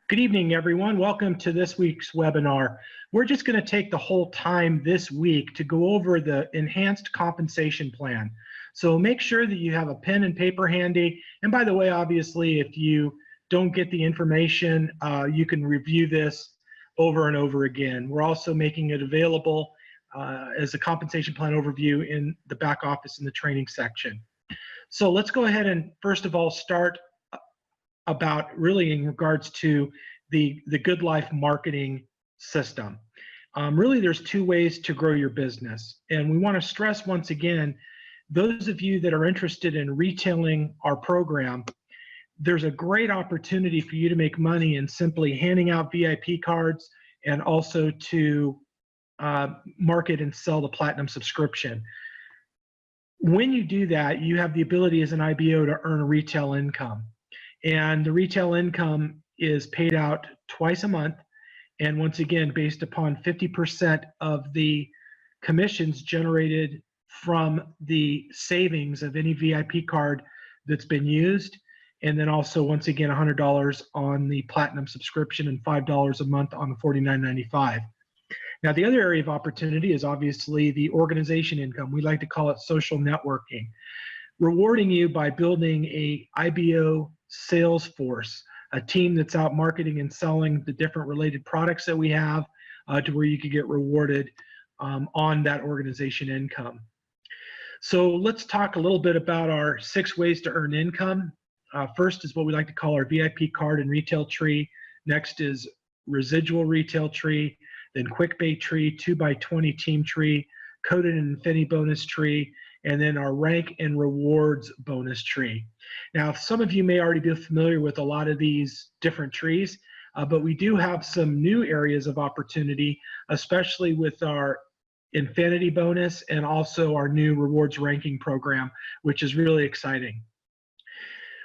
Good evening, everyone. Welcome to this week's webinar. We're just going to take the whole time this week to go over the enhanced compensation plan. So make sure that you have a pen and paper handy. And by the way, obviously, if you don't get the information, you can review this over and over again. We're also making it available as a compensation plan overview in the back office in the training section. So let's go ahead and first of all start about really in regards to the GOODLIFE marketing system. Really, there's two ways to grow your business. And we want to stress once again, those of you that are interested in retailing our program, there's a great opportunity for you to make money in simply handing out VIP cards and also to market and sell the Platinum subscription. When you do that, you have the ability as an IBO to earn retail income. And the retail income is paid out twice a month. And once again, based upon 50% of the commissions generated from the savings of any VIP card that's been used. And then also, once again, $100 on the Platinum subscription and $5 a month on the $49.95. Now, the other area of opportunity is obviously the organization income. We like to call it social networking, rewarding you by building a IBO sales force, a team that's out marketing and selling the different related products that we have to where you could get rewarded on that organization income. So let's talk a little bit about our 6 ways to earn income. First is what we like to call our VIP card and retail tree. Next is residual retail tree, then quick bait tree, 2x20 team tree, coded and infinity bonus tree, and then our rank and rewards bonus tree. Now, some of you may already be familiar with a lot of these different trees, but we do have some new areas of opportunity, especially with our infinity bonus and also our new rewards ranking program, which is really exciting.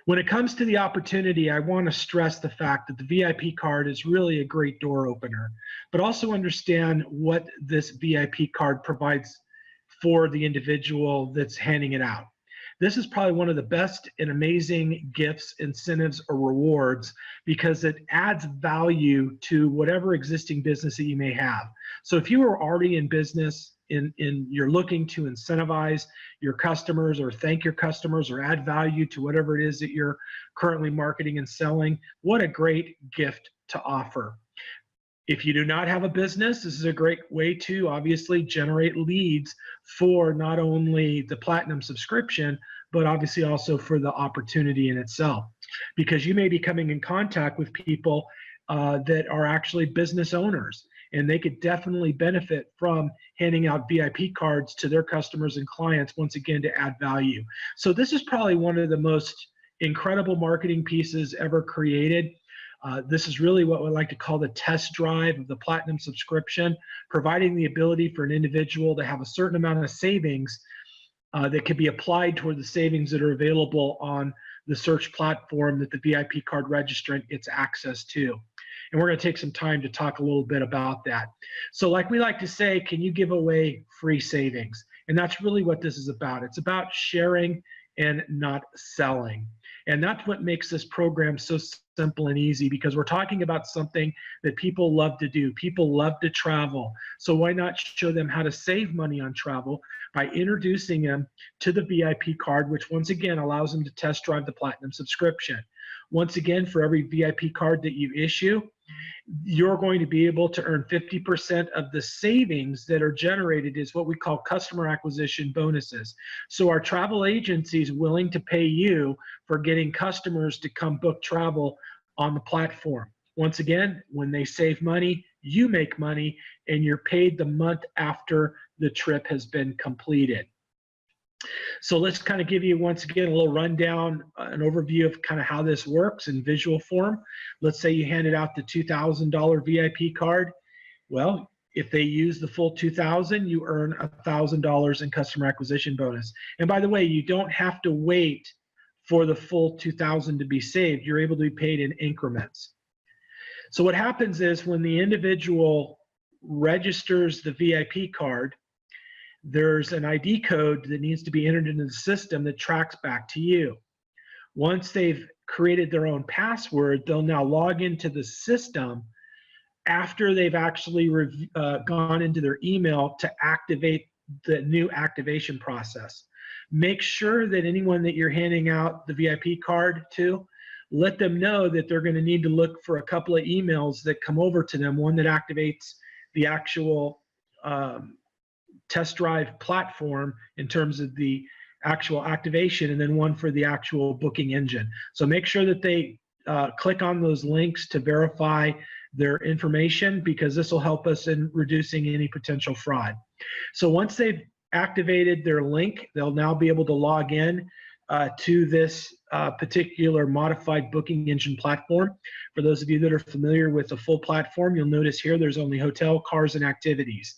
When it comes to the opportunity, I want to stress the fact that the VIP card is really a great door opener, but also understand what this VIP card provides for the individual that's handing it out. This is probably one of the best and amazing gifts, incentives, or rewards because it adds value to whatever existing business that you may have. So if you are already in business, you're looking to incentivize your customers or thank your customers or add value to whatever it is that you're currently marketing and selling, what a great gift to offer. If you do not have a business, this is a great way to obviously generate leads for not only the Platinum subscription, but obviously also for the opportunity in itself. Because you may be coming in contact with people that are actually business owners, and they could definitely benefit from handing out VIP cards to their customers and clients, once again, to add value. So this is probably one of the most incredible marketing pieces ever created. This is really what we like to call the test drive of the Platinum subscription, providing the ability for an individual to have a certain amount of savings that can be applied toward the savings that are available on the search platform that the VIP card registrant gets access to. And we're going to take some time to talk a little bit about that. So like we like to say, can you give away free savings? And that's really what this is about. It's about sharing and not selling. And that's what makes this program so simple and easy, because we're talking about something that people love to do. People love to travel. So why not show them how to save money on travel by introducing them to the VIP card, which once again allows them to test drive the Platinum subscription. Once again, for every VIP card that you issue, you're going to be able to earn 50% of the savings that are generated is what we call customer acquisition bonuses. So our travel agency is willing to pay you for getting customers to come book travel on the platform. Once again, when they save money, you make money, and you're paid the month after the trip has been completed. So let's kind of give you once again a little rundown, an overview of kind of how this works in visual form. Let's say you handed out the $2,000 VIP card. Well, if they use the full $2,000, you earn $1,000 in customer acquisition bonus. And by the way, you don't have to wait for the full $2,000 to be saved. You're able to be paid in increments. So what happens is when the individual registers the VIP card, there's an ID code that needs to be entered into the system that tracks back to you. Once they've created their own password, they'll now log into the system after they've actually gone into their email to activate the new activation process. Make sure that anyone that you're handing out the VIP card to, let them know that they're going to need to look for a couple of emails that come over to them, one that activates the actual test drive platform in terms of the actual activation, and then one for the actual booking engine. So make sure that they click on those links to verify their information, because this will help us in reducing any potential fraud. So once they've activated their link, they'll now be able to log in to this particular modified booking engine platform. For those of you that are familiar with the full platform, you'll notice here there's only hotel, cars, and activities.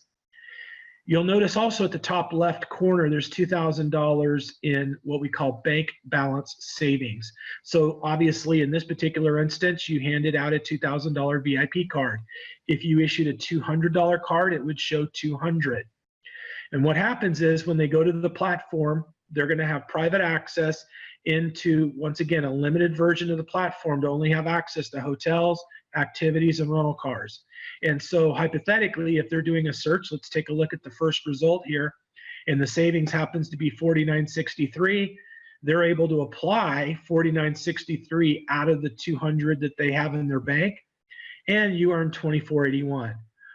You'll notice also at the top left corner, there's $2,000 in what we call bank balance savings. So obviously in this particular instance, you handed out a $2,000 VIP card. If you issued a $200 card, it would show 200. And what happens is when they go to the platform, they're going to have private access into, once again, a limited version of the platform to only have access to hotels, activities, and rental cars. And so hypothetically, if they're doing a search, let's take a look at the first result here, and the savings happens to be $49.63, they're able to apply $49.63 out of the $200 that they have in their bank, and you earn $24.81.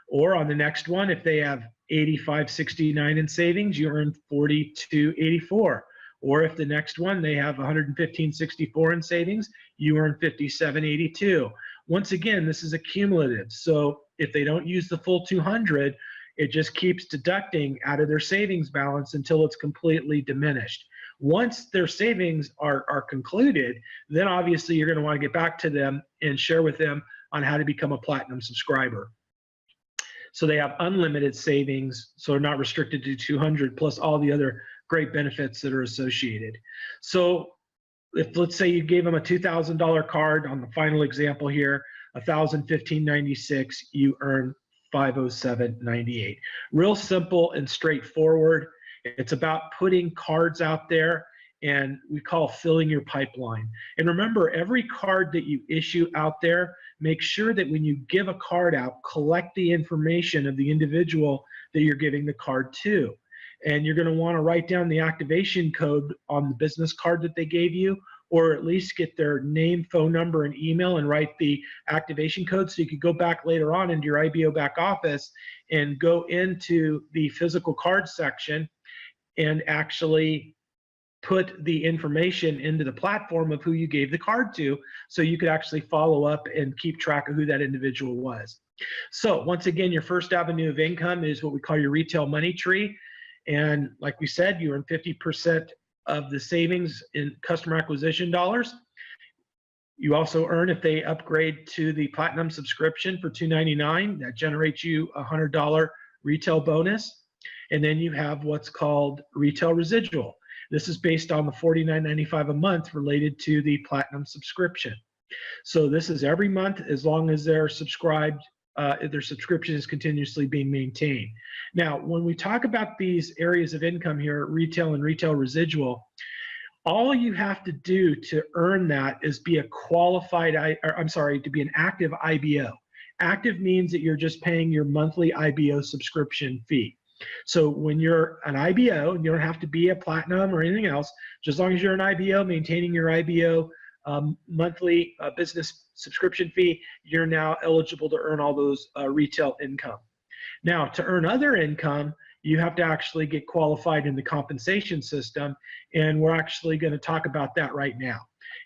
Or on the next one, if they have $85.69 in savings, you earn $42.84. Or if the next one, they have $115.64 in savings, you earn $57.82. Once again, this is a cumulative. So if they don't use the full 200, it just keeps deducting out of their savings balance until it's completely diminished. Once their savings are concluded, then obviously you're going to want to get back to them and share with them on how to become a platinum subscriber. So they have unlimited savings, so they're not restricted to 200, plus all the other great benefits that are associated. So if, let's say, you gave them a $2,000 card on the final example here, $1,015.96, you earn $507.98. Real simple and straightforward. It's about putting cards out there, and we call filling your pipeline. And remember, every card that you issue out there, make sure that when you give a card out, collect the information of the individual that you're giving the card to. And you're going to want to write down the activation code on the business card that they gave you, or at least get their name, phone number, and email and write the activation code, so you could go back later on into your IBO back office and go into the physical card section and actually put the information into the platform of who you gave the card to, so you could actually follow up and keep track of who that individual was. So once again, your first avenue of income is what we call your retail money tree. And like we said, you earn 50% of the savings in customer acquisition dollars. You also earn, if they upgrade to the platinum subscription for $299, that generates you a $100 retail bonus. And then you have what's called retail residual. This is based on the $49.95 a month related to the platinum subscription. So this is every month as long as they're subscribed, their subscription is continuously being maintained. Now, when we talk about these areas of income here, retail and retail residual, all you have to do to earn that is be a qualified, to be an active IBO. Active means that you're just paying your monthly IBO subscription fee. So when you're an IBO, and you don't have to be a platinum or anything else, just as long as you're an IBO, maintaining your IBO monthly business subscription fee, you're now eligible to earn all those retail income. Now, to earn other income, you have to actually get qualified in the compensation system, and we're actually going to talk about that right now.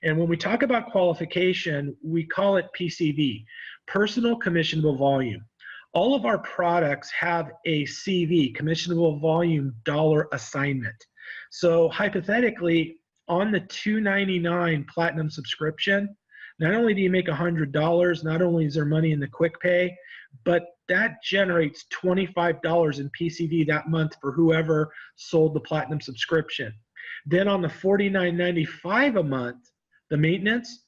And when we talk about qualification, we call it PCV, personal commissionable volume. All of our products have a CV, commissionable volume dollar assignment. So hypothetically, on the $299 platinum subscription, not only do you make $100, not only is there money in the quick pay, but that generates $25 in PCV that month for whoever sold the platinum subscription. Then on the $49.95 a month, the maintenance,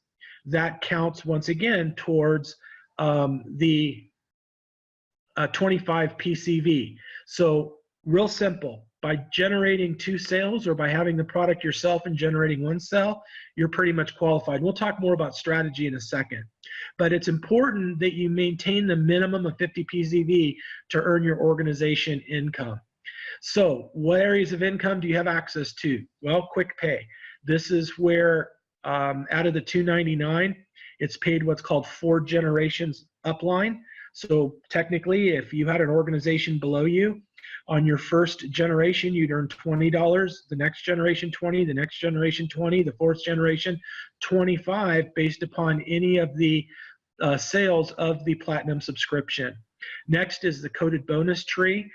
that counts once again towards the 25 PCV. So real simple. by generating 2 sales or by having the product yourself and generating 1 sale, you're pretty much qualified. We'll talk more about strategy in a second. But it's important that you maintain the minimum of 50 PCV to earn your organization income. So what areas of income do you have access to? Well, quick pay. This is where out of the $299, it's paid what's called 4 generations upline. So technically, if you had an organization below you, on your first generation, you'd earn $20, the next generation 20, the next generation 20, the 4th generation 25, based upon any of the sales of the platinum subscription. Next is the coded bonus tree.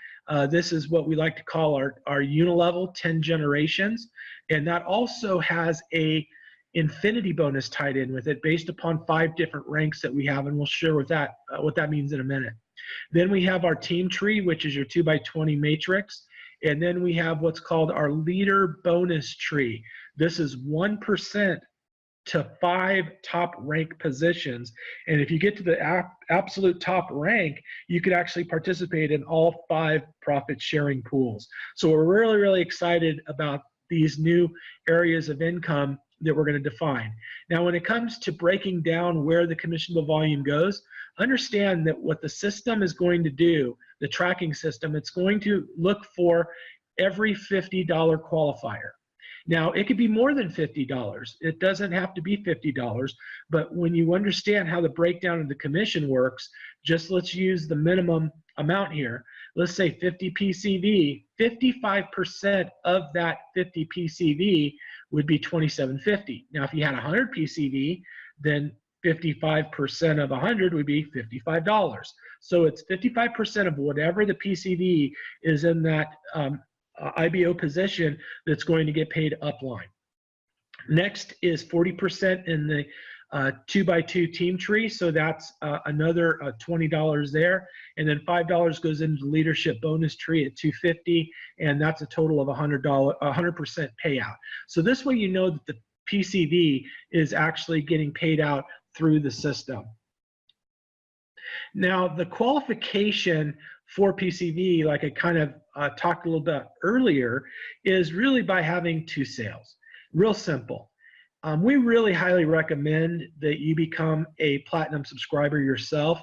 This is what we like to call our unilevel 10 generations, and that also has a infinity bonus tied in with it based upon 5 different ranks that we have, and we'll share with that what that means in a minute. Then we have our team tree, which is your 2x20 matrix, and then we have what's called our leader bonus tree. This is 1% to 5 top rank positions, and if you get to the absolute top rank, you could actually participate in all 5 profit sharing pools. So we're really, really excited about these new areas of income that we're going to define. Now, when it comes to breaking down where the commissionable volume goes, understand that what the system is going to do, the tracking system, it's going to look for every $50 qualifier. Now, it could be more than $50. It doesn't have to be $50, but when you understand how the breakdown of the commission works, just let's use the minimum amount here. Let's say 50 PCV, 55% of that 50 PCV would be $27.50. Now, if you had 100 PCV, then 55% of 100 would be $55. So it's 55% of whatever the PCV is in that IBO position that's going to get paid upline. Next is 40% in the 2x2 team tree, so that's another $20 there, and then $5 goes into the leadership bonus tree at $250, and that's a total of $100% payout. So this way you know that the PCV is actually getting paid out through the system. Now, the qualification for PCV, like I kind of talked a little bit earlier, is really by having 2 sales. Real simple. We really highly recommend that you become a platinum subscriber yourself.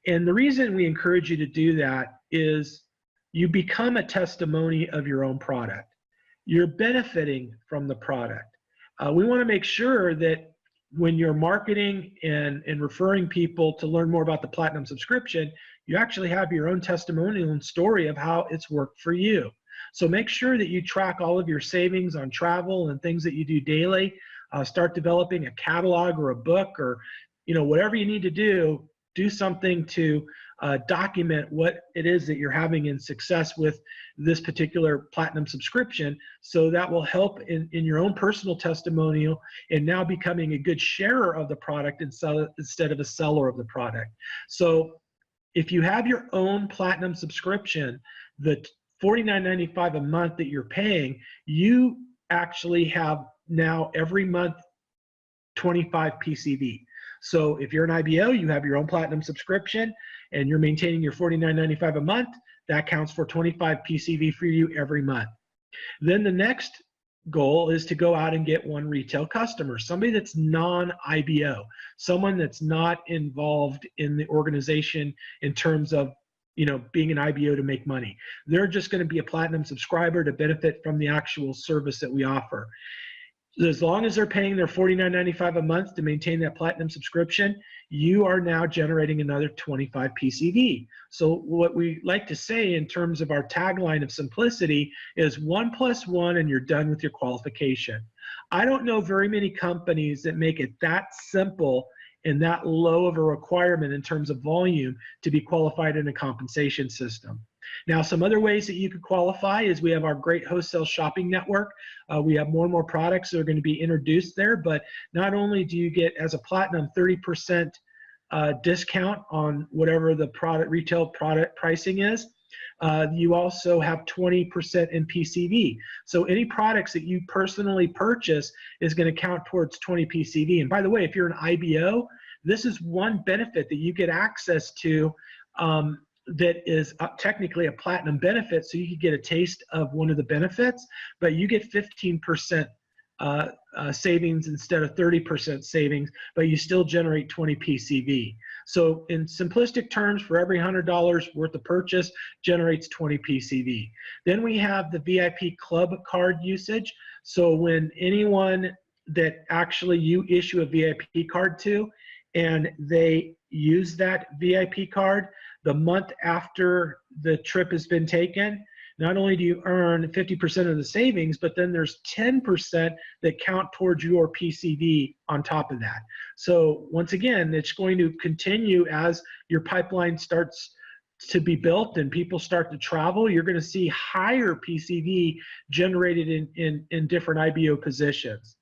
And the reason we encourage you to do that is you become a testimony of your own product. You're benefiting from the product. We want to make sure that when you're marketing and referring people to learn more about the platinum subscription, you actually have your own testimonial and story of how it's worked for you. So make sure that you track all of your savings on travel and things that you do daily. Start developing a catalog or a book, or whatever you need to do something to document what it is that you're having in success with this particular platinum subscription. So that will help in your own personal testimonial and now becoming a good sharer of the product instead of a seller of the product. So if you have your own platinum subscription, the $49.95 a month that you're paying, you actually have now every month 25 PCV. So if you're an IBO, you have your own platinum subscription and you're maintaining your $49.95 a month, that counts for 25 PCV for you every month. Then the next goal is to go out and get 1 retail customer, somebody that's non-IBO, someone that's not involved in the organization in terms of being an IBO to make money. They're just going to be a platinum subscriber to benefit from the actual service that we offer. As long as they're paying their $49.95 a month to maintain that platinum subscription, you are now generating another 25 PCV. So what we like to say in terms of our tagline of simplicity is 1 + 1 and you're done with your qualification. I don't know very many companies that make it that simple and that low of a requirement in terms of volume to be qualified in a compensation system. Now, some other ways that you could qualify is we have our great wholesale shopping network. We have more and more products that are going to be introduced there, but not only do you get, as a platinum, 30% discount on whatever the retail product pricing is, you also have 20% in PCV. So any products that you personally purchase is going to count towards 20 PCV. And by the way, if you're an IBO, this is one benefit that you get access to that is technically a platinum benefit, so you could get a taste of one of the benefits, but you get 15% savings instead of 30% savings, but you still generate 20 PCV. So in simplistic terms, for every $100 worth of purchase, generates 20 PCV. Then we have the VIP club card usage. So when anyone that actually you issue a VIP card to, and they use that VIP card, the month after the trip has been taken, not only do you earn 50% of the savings, but then there's 10% that count towards your PCV on top of that. So once again, it's going to continue as your pipeline starts to be built and people start to travel. You're going to see higher PCV generated in different IBO positions.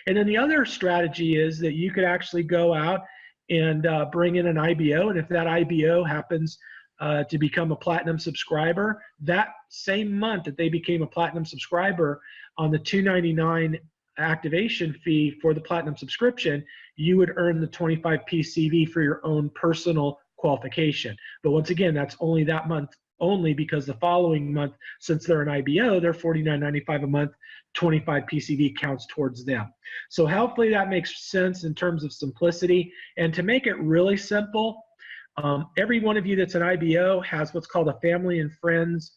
And then the other strategy is that you could actually go out and bring in an IBO, and if that IBO happens to become a platinum subscriber, that same month that they became a platinum subscriber, on the $299 activation fee for the platinum subscription, you would earn the 25 PCV for your own personal qualification. But once again, that's only that month only, because the following month, since they're an IBO, they're $49.95 a month, 25 PCV counts towards them. So hopefully that makes sense in terms of simplicity. And to make it really simple, every one of you that's an IBO has what's called a family and friends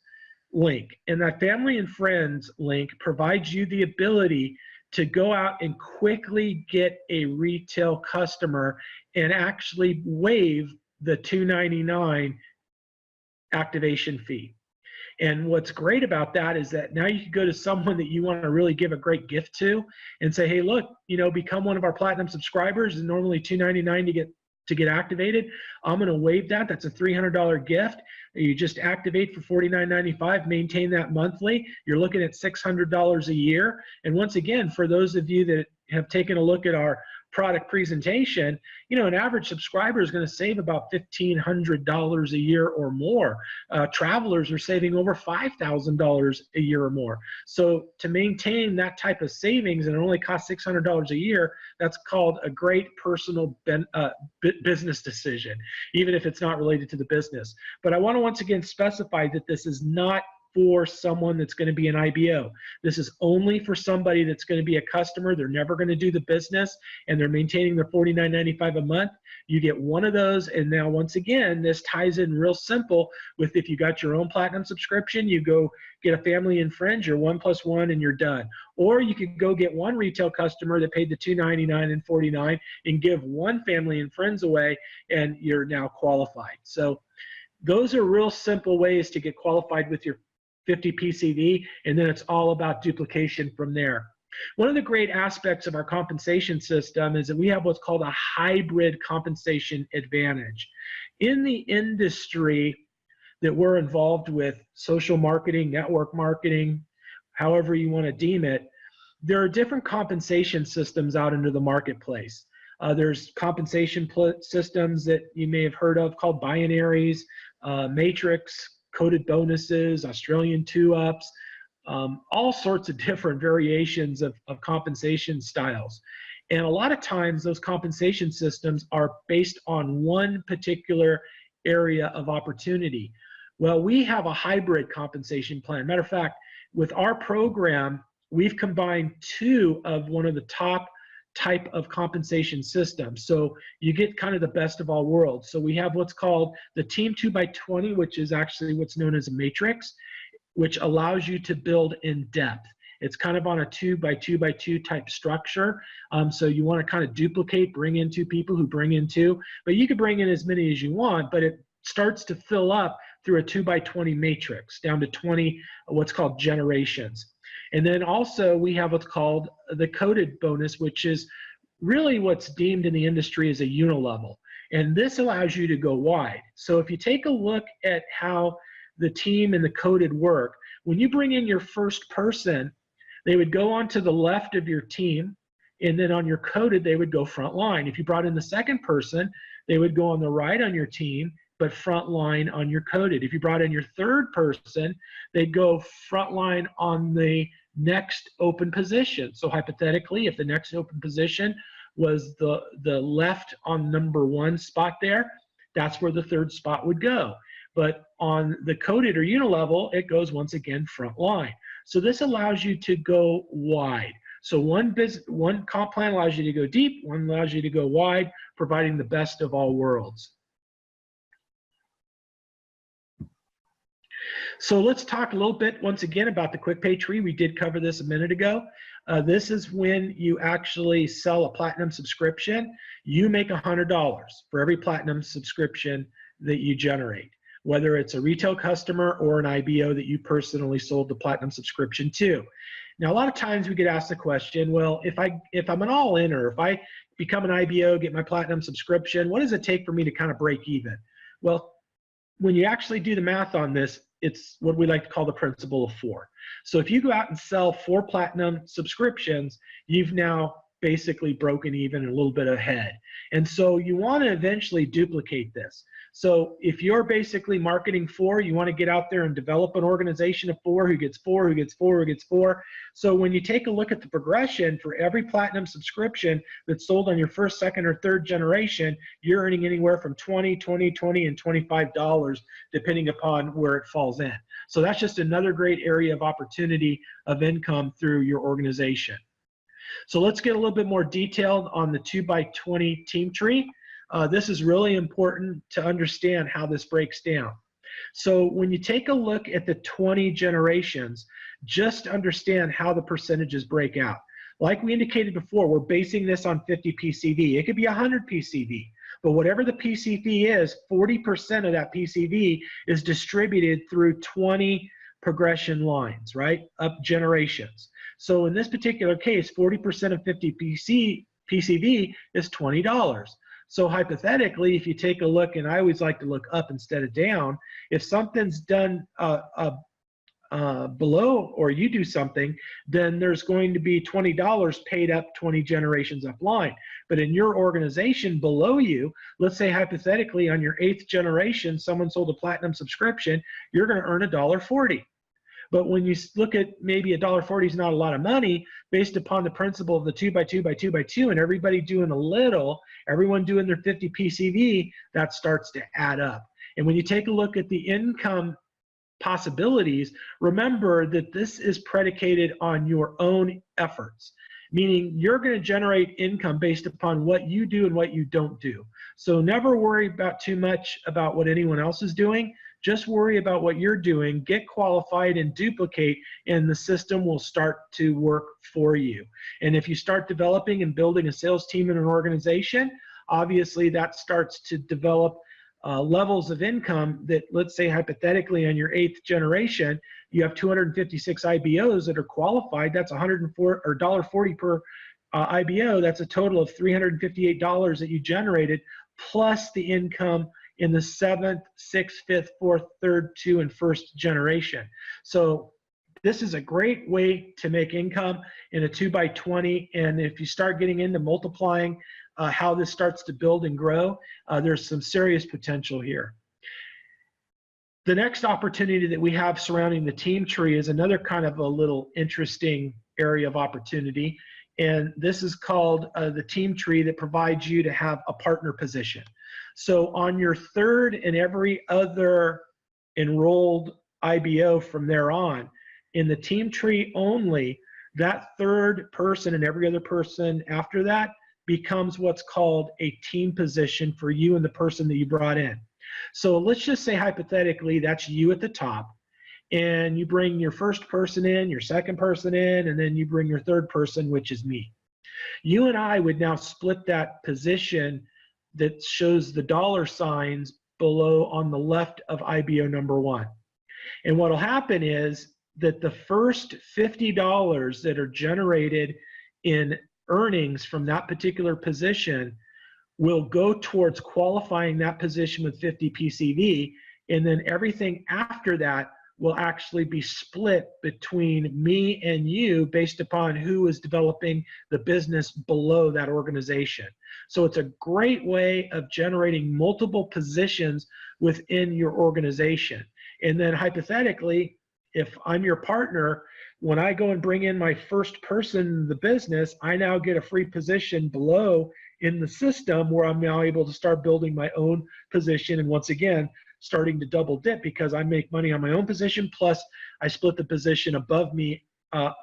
link. And that family and friends link provides you the ability to go out and quickly get a retail customer and actually waive the $299 activation fee. And what's great about that is that now you can go to someone that you want to really give a great gift to and say, hey, look, you know, become one of our platinum subscribers, and normally $299 to get activated. I'm going to waive that. That's a $300 gift. You just activate for $49.95, maintain that monthly. You're looking at $600 a year. And once again, for those of you that have taken a look at our product presentation, you know, an average subscriber is going to save about $1,500 a year or more. Travelers are saving over $5,000 a year or more. So to maintain that type of savings, and it only costs $600 a year, that's called a great personal business decision, even if it's not related to the business. But I want to once again specify that this is not for someone that's going to be an IBO. This is only for somebody that's going to be a customer. They're never going to do the business, and they're maintaining their $49.95 a month. You get one of those, and now once again, this ties in real simple with if you got your own platinum subscription, you go get a family and friends, you're 1 + 1 and you're done. Or you could go get one retail customer that paid the $299 and $49 and give one family and friends away, and you're now qualified. So those are real simple ways to get qualified with your 50 PCV, and then it's all about duplication from there. One of the great aspects of our compensation system is that we have what's called a hybrid compensation advantage. In the industry that we're involved with, social marketing, network marketing, however you want to deem it, there are different compensation systems out into the marketplace. There's compensation systems that you may have heard of called binaries, matrix, coded bonuses, Australian 2-ups, all sorts of different variations of compensation styles. And a lot of times those compensation systems are based on one particular area of opportunity. Well, we have a hybrid compensation plan. Matter of fact, with our program, we've combined two of one of the top type of compensation systems. So you get kind of the best of all worlds. So we have what's called the Team 2x20, which is actually what's known as a matrix, which allows you to build in depth. It's kind of on a 2x2x2 type structure. So you want to kind of duplicate, bring in two people who bring in two, but you can bring in as many as you want, but it starts to fill up through a 2x20 matrix down to 20, what's called generations. And then also we have what's called the coded bonus, which is really what's deemed in the industry as a unilevel. And this allows you to go wide. So if you take a look at how the team and the coded work, when you bring in your first person, they would go on to the left of your team, and then on your coded, they would go front line. If you brought in the second person, they would go on the right on your team, but front line on your coded. If you brought in your third person, they'd go front line on the next open position. So hypothetically, if the next open position was the left on number 1 spot there, that's where the third spot would go. But on the coded or unilevel, it goes once again front line. So this allows you to go wide. So one comp plan allows you to go deep, one allows you to go wide, providing the best of all worlds. So let's talk a little bit once again about the quick pay tree. We did cover this a minute ago. This is when you actually sell a platinum subscription. You make $100 for every platinum subscription that you generate, whether it's a retail customer or an IBO that you personally sold the platinum subscription to. Now, a lot of times we get asked the question, well, if I'm an all-in-er, if I become an IBO, get my platinum subscription, what does it take for me to kind of break even? Well, when you actually do the math on this, it's what we like to call the principle of 4. So if you go out and sell 4 platinum subscriptions, you've now basically broken even and a little bit ahead. And so you want to eventually duplicate this. So if you're basically marketing 4, you want to get out there and develop an organization of 4 who gets 4, who gets 4, who gets 4. So when you take a look at the progression for every platinum subscription that's sold on your first, second, or third generation, you're earning anywhere from $20, $20, $20, and $25 depending upon where it falls in. So that's just another great area of opportunity of income through your organization. So let's get a little bit more detailed on the 2x20 team tree. This is really important to understand how this breaks down. So when you take a look at the 20 generations, just understand how the percentages break out. Like we indicated before, we're basing this on 50 PCV. It could be 100 PCV, but whatever the PCV is, 40% of that PCV is distributed through 20 progression lines, right? Up generations. So in this particular case, 40% of 50 PCV is $20. So hypothetically, if you take a look, and I always like to look up instead of down, if something's done below or you do something, then there's going to be $20 paid up 20 generations up line. But in your organization below you, let's say hypothetically on your 8th generation, someone sold a platinum subscription, you're going to earn $1.40. But when you look at maybe $1.40 is not a lot of money based upon the principle of the 2x2x2x2 and everybody doing a little, everyone doing their 50 PCV, that starts to add up. And when you take a look at the income possibilities, remember that this is predicated on your own efforts, meaning you're going to generate income based upon what you do and what you don't do. So never worry about too much about what anyone else is doing. Just worry about what you're doing, get qualified and duplicate, and the system will start to work for you. And if you start developing and building a sales team in an organization, obviously that starts to develop levels of income that, let's say hypothetically on your 8th generation, you have 256 IBOs that are qualified. That's $140 per IBO. That's a total of $358 that you generated, plus the income in the 7th, 6th, 5th, 4th, 3rd, 2, and 1st generation. So this is a great way to make income in a 2x20. And if you start getting into multiplying how this starts to build and grow, there's some serious potential here. The next opportunity that we have surrounding the team tree is another kind of a little interesting area of opportunity. And this is called the team tree that provides you to have a partner position. So on your 3rd and every other enrolled IBO from there on, in the team tree only, that 3rd person and every other person after that becomes what's called a team position for you and the person that you brought in. So let's just say hypothetically that's you at the top, and you bring your 1st person in, your 2nd person in, and then you bring your 3rd person, which is me. You and I would now split that position that shows the dollar signs below on the left of IBO number 1. And what will happen is that the first $50 that are generated in earnings from that particular position will go towards qualifying that position with 50 PCV, and then everything after that will actually be split between me and you based upon who is developing the business below that organization. So it's a great way of generating multiple positions within your organization. And then hypothetically, if I'm your partner, when I go and bring in my 1st person in the business, I now get a free position below in the system where I'm now able to start building my own position and once again starting to double dip because I make money on my own position, plus I split the position above me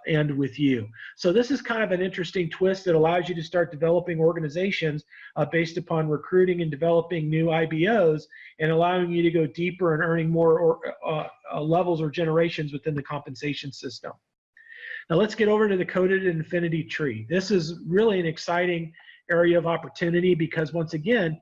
and with you. So this is kind of an interesting twist that allows you to start developing organizations based upon recruiting and developing new IBOs and allowing you to go deeper and earning more levels or generations within the compensation system. Now let's get over to the coded infinity tree. This is really an exciting area of opportunity because once again,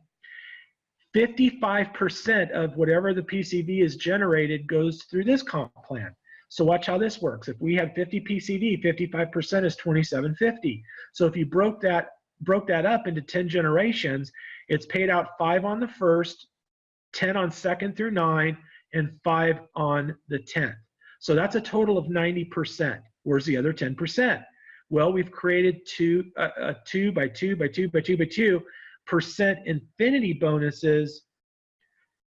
55% of whatever the PCV is generated goes through this comp plan. So watch how this works. If we have 50 PCV, 55% is 2750. So if you broke that up into 10 generations, it's paid out 5 on the first, 10 on second through 9, and 5 on the 10th. So that's a total of 90%. Where's the other 10%? Well, we've created 2 by 2 by 2 by 2 by 2% infinity bonuses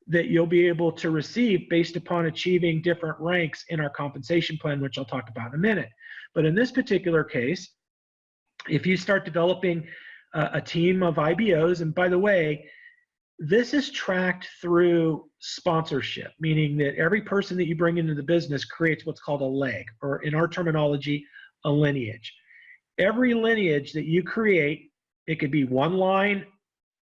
that you'll be able to receive based upon achieving different ranks in our compensation plan, which I'll talk about in a minute. But in this particular case, if you start developing a team of IBOs, and by the way, this is tracked through sponsorship, meaning that every person that you bring into the business creates what's called a leg, or in our terminology, a lineage. Every lineage that you create, it could be 1 line,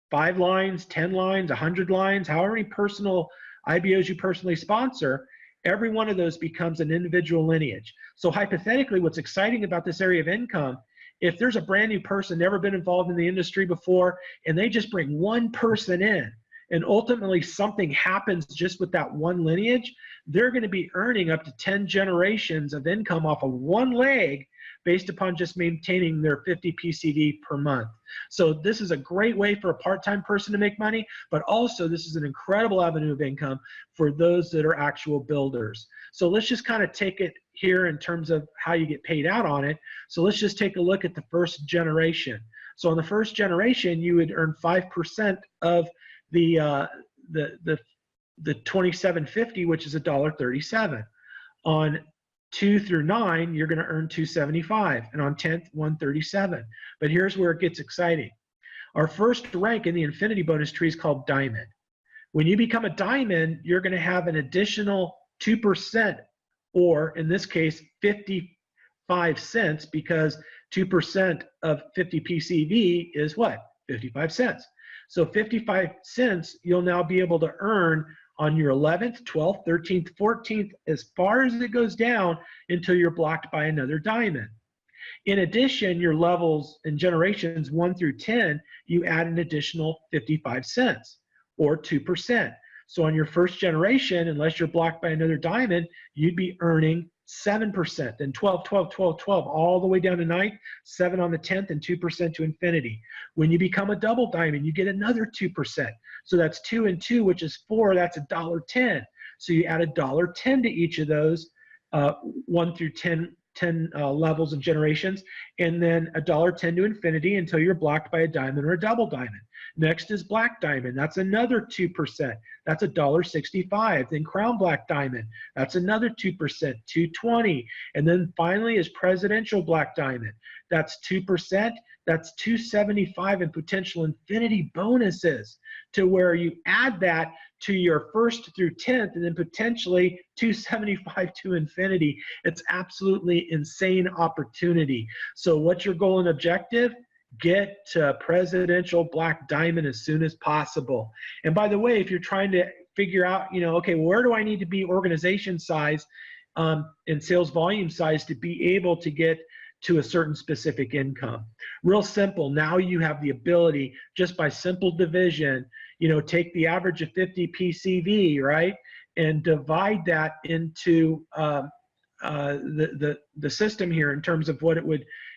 5 lines, 10 lines, 100 lines, however many personal IBOs you personally sponsor, every one of those becomes an individual lineage. So hypothetically, what's exciting about this area of income, if there's a brand new person, never been involved in the industry before, and they just bring one person in, and ultimately something happens just with that one lineage, they're going to be earning up to 10 generations of income off of one leg based upon just maintaining their 50 PCV per month. So this is a great way for a part-time person to make money, but also this is an incredible avenue of income for those that are actual builders. So let's just kind of take it here in terms of how you get paid out on it. So let's just take a look at the first generation. So on the first generation, you would earn 5% of the 2750, which is $1.37. On 2 through 9, you're going to earn $2.75, and on 10th, $1.37. But here's where it gets exciting. Our first rank in the infinity bonus tree is called diamond. When you become a diamond, you're going to have an additional 2%, or in this case, 55 cents, because 2% of 50 PCV is what? 55 cents. So 55 cents you'll now be able to earn on your 11th, 12th, 13th, 14th, as far as it goes down until you're blocked by another diamond. In addition, your levels and generations 1 through 10, you add an additional 55 cents or 2%. So on your first generation, unless you're blocked by another diamond, you'd be earning 7%, then 12, 12, 12, 12, all the way down to 9th, 7 on the 10th, and 2% to infinity. When you become a double diamond, you get another 2%. So that's 2 and 2, which is 4, that's $1.10. So you add $1.10 to each of those 1 through 10 levels and generations, and then $1.10 to infinity until you're blocked by a diamond or a double diamond. Next is black diamond. That's another 2%. That's $1.65. Then crown black diamond. That's another 2%, $2.20. And then finally is presidential black diamond. That's 2%. That's $2.75 in potential infinity bonuses, to where you add that to your 1st through 10th, and then potentially $2.75 to infinity. It's absolutely insane opportunity. So what's your goal and objective? Get to presidential black diamond as soon as possible. And by the way, if you're trying to figure out, okay, where do I need to be organization size and sales volume size to be able to get to a certain specific income? Real simple. Now you have the ability, just by simple division, take the average of 50 PCV, right, and divide that into the system here in terms of what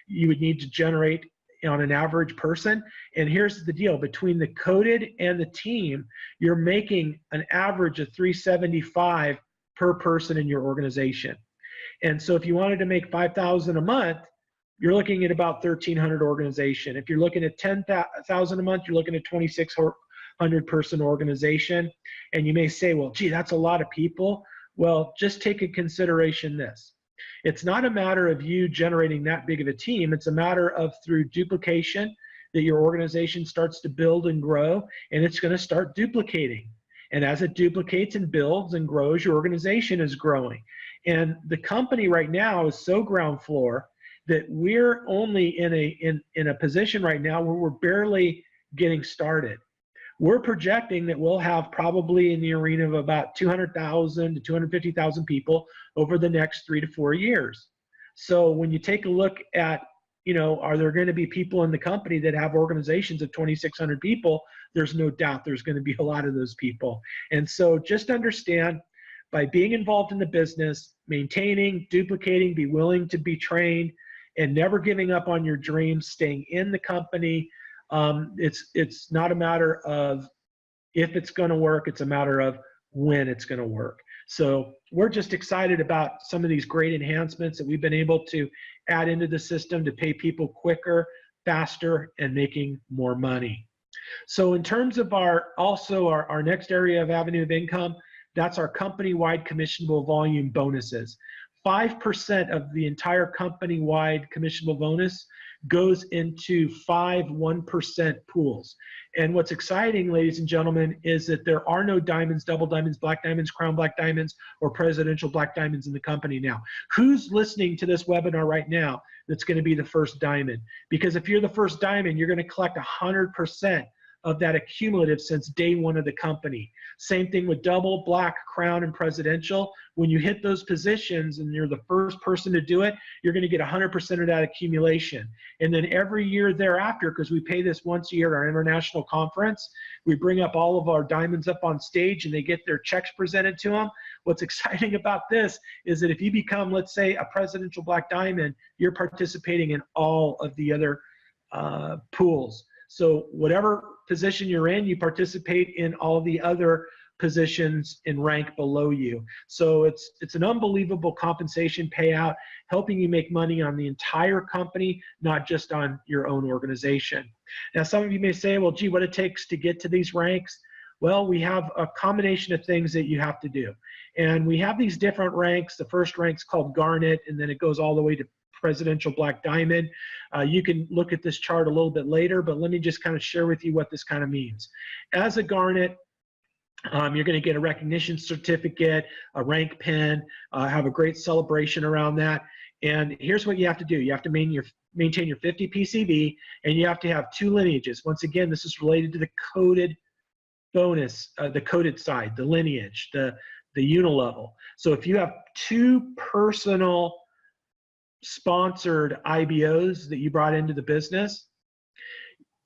you would need to generate on an average person. And here's the deal: between the coded and the team, you're making an average of $375 per person in your organization. And so if you wanted to make $5,000 a month, you're looking at about 1,300 organization. If you're looking at 10,000 a month, you're looking at 2,600 person organization. And you may say, well, gee, that's a lot of people. Well, just take in consideration this. It's not a matter of you generating that big of a team. It's a matter of, through duplication, that your organization starts to build and grow, and it's going to start duplicating. And as it duplicates and builds and grows, your organization is growing. And the company right now is so ground floor that we're only in a position right now where we're barely getting started. We're projecting that we'll have probably in the arena of about 200,000 to 250,000 people over the next 3 to 4 years. So when you take a look at, are there going to be people in the company that have organizations of 2,600 people? There's no doubt there's going to be a lot of those people. And so just understand, by being involved in the business, maintaining, duplicating, be willing to be trained, and never giving up on your dreams, staying in the company. It's not a matter of if it's going to work, it's a matter of when it's going to work. So we're just excited about some of these great enhancements that we've been able to add into the system to pay people quicker, faster, and making more money. So in terms of our next area of avenue of income, that's our company-wide commissionable volume bonuses. 5% of the entire company-wide commissionable bonus goes into 5 1% pools. And what's exciting, ladies and gentlemen, is that there are no diamonds, double diamonds, black diamonds, crown black diamonds, or presidential black diamonds in the company now. Who's listening to this webinar right now that's going to be the first diamond? Because if you're the first diamond, you're going to collect 100% of that accumulative since day one of the company. Same thing with double, black, crown, and presidential. When you hit those positions and you're the first person to do it, you're going to get 100% of that accumulation. And then every year thereafter, because we pay this once a year at our international conference, we bring up all of our diamonds up on stage and they get their checks presented to them. What's exciting about this is that if you become, let's say, a presidential black diamond, you're participating in all of the other pools. So whatever position you're in, you participate in all the other positions in rank below you. So it's an unbelievable compensation payout, helping you make money on the entire company, not just on your own organization. Now, some of you may say, well, gee, what it takes to get to these ranks? Well, we have a combination of things that you have to do. And we have these different ranks. The first rank's called Garnet, and then it goes all the way to Presidential Black Diamond. You can look at this chart a little bit later, but let me just kind of share with you what this kind of means. As a Garnet, you're going to get a recognition certificate, a rank pin, have a great celebration around that. And here's what you have to do. You have to maintain your 50 PCV, and you have to have 2 lineages. Once again, this is related to the coded bonus, the coded side, the lineage, the unilevel. So if you have 2 personal sponsored IBOs that you brought into the business,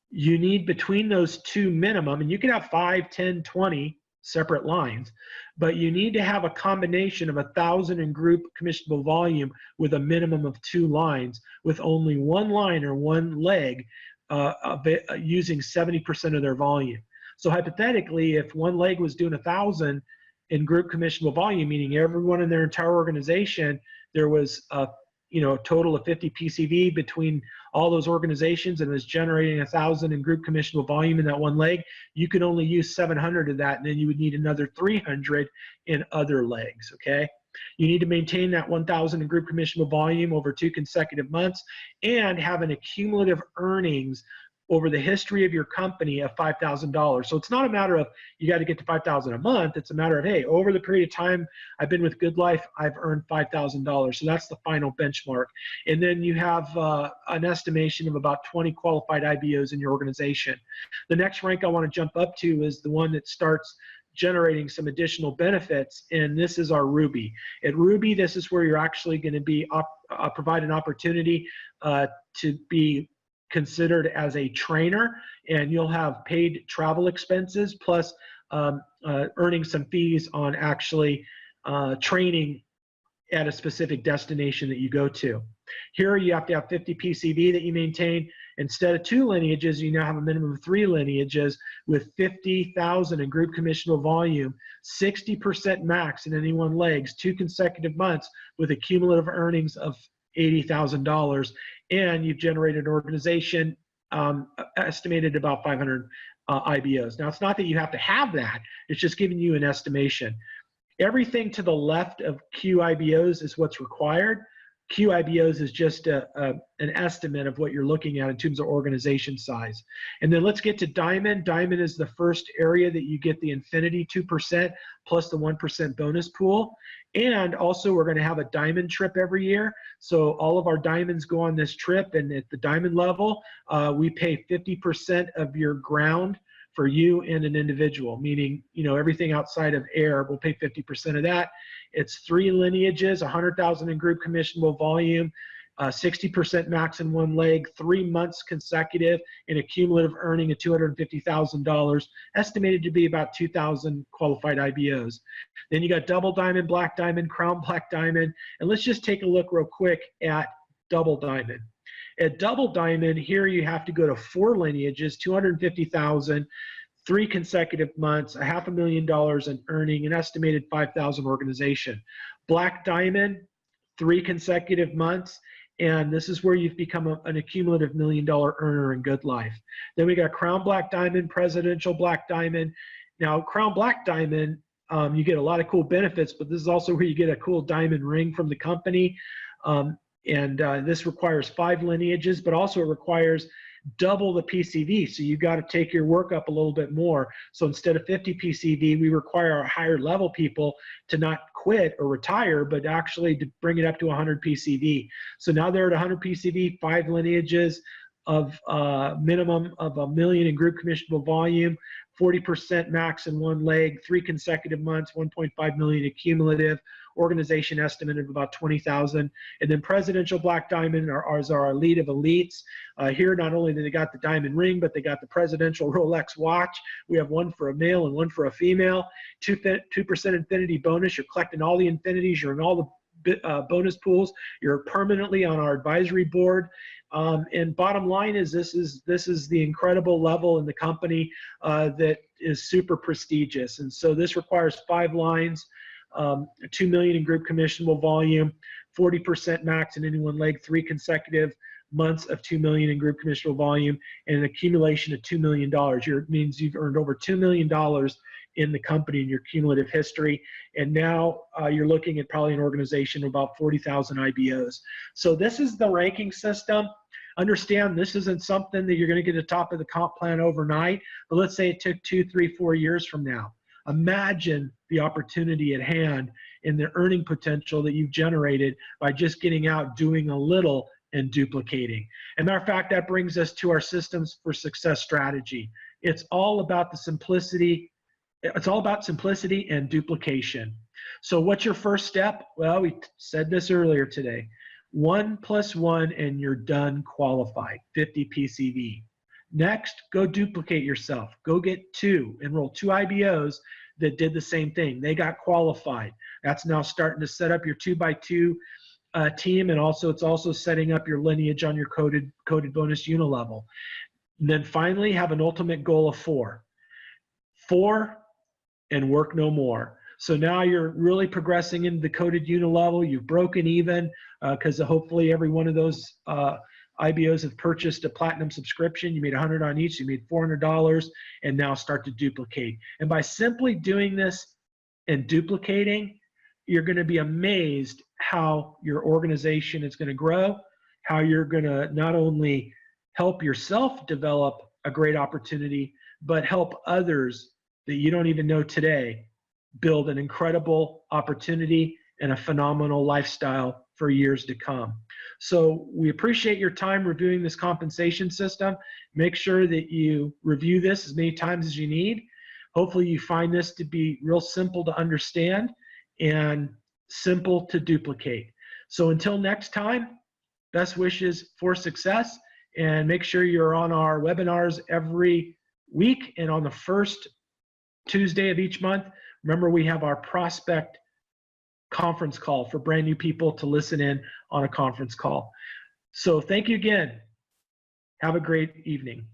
you need between those 2 minimum, and you can have 5, 10, 20 separate lines, but you need to have a combination of 1,000 in group commissionable volume with a minimum of 2 lines, with only 1 line or 1 leg using 70% of their volume. So hypothetically, if 1 leg was doing 1,000 in group commissionable volume, meaning everyone in their entire organization, there was a total of 50 PCV between all those organizations, and is generating 1,000 in group commissionable volume in that 1 leg, you can only use 700 of that, and then you would need another 300 in other legs, okay? You need to maintain that 1,000 in group commissionable volume over 2 consecutive months and have an accumulative earnings over the history of your company of $5,000. So it's not a matter of you got to get to $5,000 a month. It's a matter of, hey, over the period of time I've been with GoodLife, I've earned $5,000. So that's the final benchmark. And then you have an estimation of about 20 qualified IBOs in your organization. The next rank I want to jump up to is the one that starts generating some additional benefits, and this is our Ruby. At Ruby, this is where you're actually going to be provide an opportunity to be considered as a trainer, and you'll have paid travel expenses plus earning some fees on actually training at a specific destination that you go to. Here you have to have 50 PCV that you maintain. Instead of 2 lineages, you now have a minimum of 3 lineages with 50,000 in group commissionable volume, 60% max in any 1 legs, 2 consecutive months with a cumulative earnings of $80,000, and you've generated an organization estimated about 500 IBOs. Now, it's not that you have to have that, it's just giving you an estimation. Everything to the left of QIBOs is what's required. QIBOs is just an estimate of what you're looking at in terms of organization size. And then let's get to Diamond. Diamond is the first area that you get the Infinity 2% plus the 1% bonus pool. And also we're going to have a Diamond trip every year. So all of our Diamonds go on this trip, and at the Diamond level, we pay 50% of your ground for you and an individual, meaning, you know, everything outside of air, we'll pay 50% of that. It's 3 lineages, 100,000 in group commissionable volume, 60% max in one leg, 3 months consecutive, and a cumulative earning of $250,000, estimated to be about 2,000 qualified IBOs. Then you got double diamond, black diamond, crown black diamond, and let's just take a look real quick at double diamond. At double diamond, here you have to go to 4 lineages, 250,000, 3 consecutive months, $500,000 in earning, an estimated 5,000 organization. Black diamond, 3 consecutive months, and this is where you've become an accumulative $1 million earner in GOODLIFE. Then we got crown black diamond, presidential black diamond. Now, crown black diamond, you get a lot of cool benefits, but this is also where you get a cool diamond ring from the company. This requires 5 lineages, but also it requires double the PCV. So you've got to take your work up a little bit more. So instead of 50 PCV, we require our higher level people to not quit or retire, but actually to bring it up to 100 PCV. So now they're at 100 PCV, 5 lineages of minimum of $1 million in group commissionable volume, 40% max in one leg, 3 consecutive months, 1.5 million accumulative, organization estimate of about 20,000. And then presidential black diamond are our elite of elites. Here, not only do they got the diamond ring, but they got the presidential Rolex watch. We have one for a male and one for a female. 2% infinity bonus. You're collecting all the infinities. You're in all the bonus pools. You're permanently on our advisory board. And bottom line is this is the incredible level in the company that is super prestigious. And so this requires 5 lines, 2 million in group commissionable volume, 40% max in any one leg, 3 consecutive months of 2 million in group commissionable volume, and an accumulation of $2 million. It means you've earned over $2 million in the company in your cumulative history. And now you're looking at probably an organization of about 40,000 IBOs. So this is the ranking system. Understand this isn't something that you're going to get to the top of the comp plan overnight, but let's say it took 2, 3, 4 years from now. Imagine the opportunity at hand and the earning potential that you've generated by just getting out, doing a little, and duplicating. As a matter of fact, that brings us to our systems for success strategy. It's all about the simplicity. It's all about simplicity and duplication. So what's your first step? Well, we said this earlier today. 1 + 1 and you're done qualified, 50 PCV. Next, go duplicate yourself. Go get 2, enroll 2 IBOs that did the same thing. They got qualified. That's now starting to set up your 2x2 team, and also it's also setting up your lineage on your coded bonus unilevel. And then finally, have an ultimate goal of 4. 4 and work no more. So now you're really progressing into the coded unilevel. You've broken even because hopefully every one of those IBOs have purchased a platinum subscription. You made 100 on each, you made $400, and now start to duplicate. And by simply doing this and duplicating, you're going to be amazed how your organization is going to grow, how you're going to not only help yourself develop a great opportunity, but help others that you don't even know today build an incredible opportunity and a phenomenal lifestyle for years to come. So we appreciate your time reviewing this compensation system. Make sure that you review this as many times as you need. Hopefully you find this to be real simple to understand and simple to duplicate. So until next time, best wishes for success, and make sure you're on our webinars every week and on the first Tuesday of each month. Remember, we have our prospect conference call for brand new people to listen in on a conference call. So thank you again. Have a great evening.